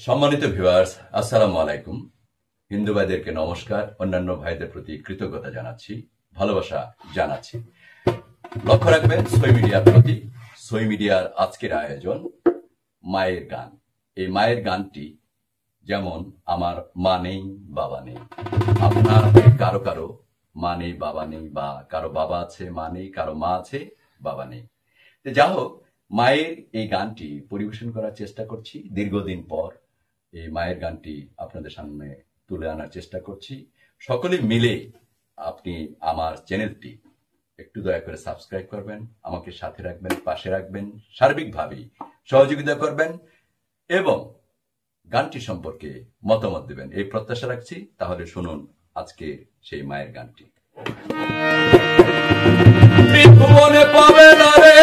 সম্মানিত ভিউয়ার্স, আসসালামু আলাইকুম। হিন্দু ভাইদেরকে নমস্কার, অন্যান্য ভাইদের প্রতি কৃতজ্ঞতা জানাচ্ছি, ভালোবাসা জানাচ্ছি। লক্ষ্য রাখবেন সই মিডিয়ার প্রতি। সই মিডিয়ার আজকের আয়োজন মায়ের গান। এই মায়ের গানটি যেমন আমার মা নেই বাবা নেই, আপনার কারো কারো মা নেই বাবা নেই, বা কারো বাবা আছে মা নেই, কারো মা আছে বাবা নেই। যা হোক, মায়ের এই গানটি পরিবেশন করার চেষ্টা করছি। দীর্ঘদিন পর এই মায়ের গানটি আপনাদের সামনে তুলে আনার চেষ্টা করছি। সকলে মিলে আপনি আমার চ্যানেলটি একটু দয়া করে সাবস্ক্রাইব করবেন, আমাকে সাথে রাখবেন, পাশে রাখবেন, সার্বিকভাবে সহযোগিতা করবেন এবং গানটি সম্পর্কে মতামত দেবেন, এই প্রত্যাশা রাখছি। তাহলে শুনুন আজকে সেই মায়ের গানটি। ত্রিভুবনে পাবে না রে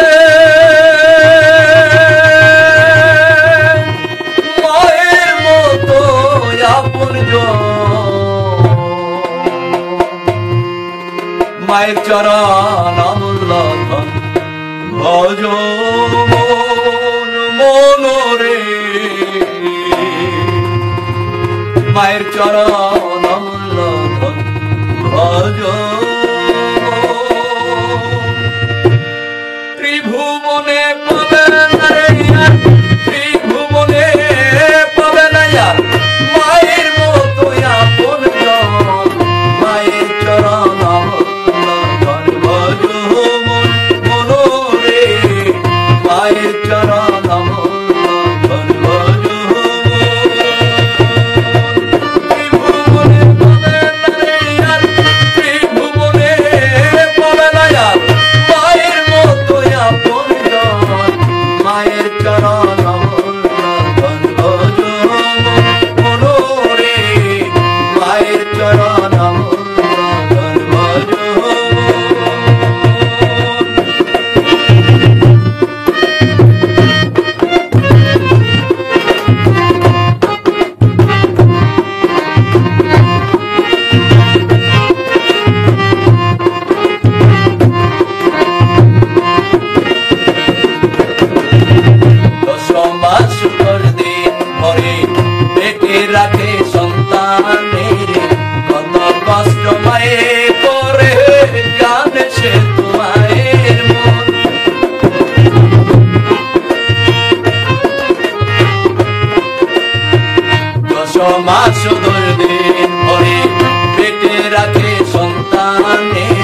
মায়ের মতো আপনজন, মায়ের চরণ অমূল্য ধন ভজ মনোরে, মায়ের চরণ অমূল্য ধন ভজ। ত্রিভুবনে পাবে না রে, ত্রিভুবনে পাবে না মায়ের মতো আপনজন, মায়ের চরণ অমূল্য ধন ভজ মনোরে, মায়ের চরণ অমূল্য ধন ভজ। রাখে সন্তানের কত কষ্ট মায়ে করে, জানে সে তোমায়ের মন। 10 মাস 10 দিন ভরে পেটে রাখে সন্তানের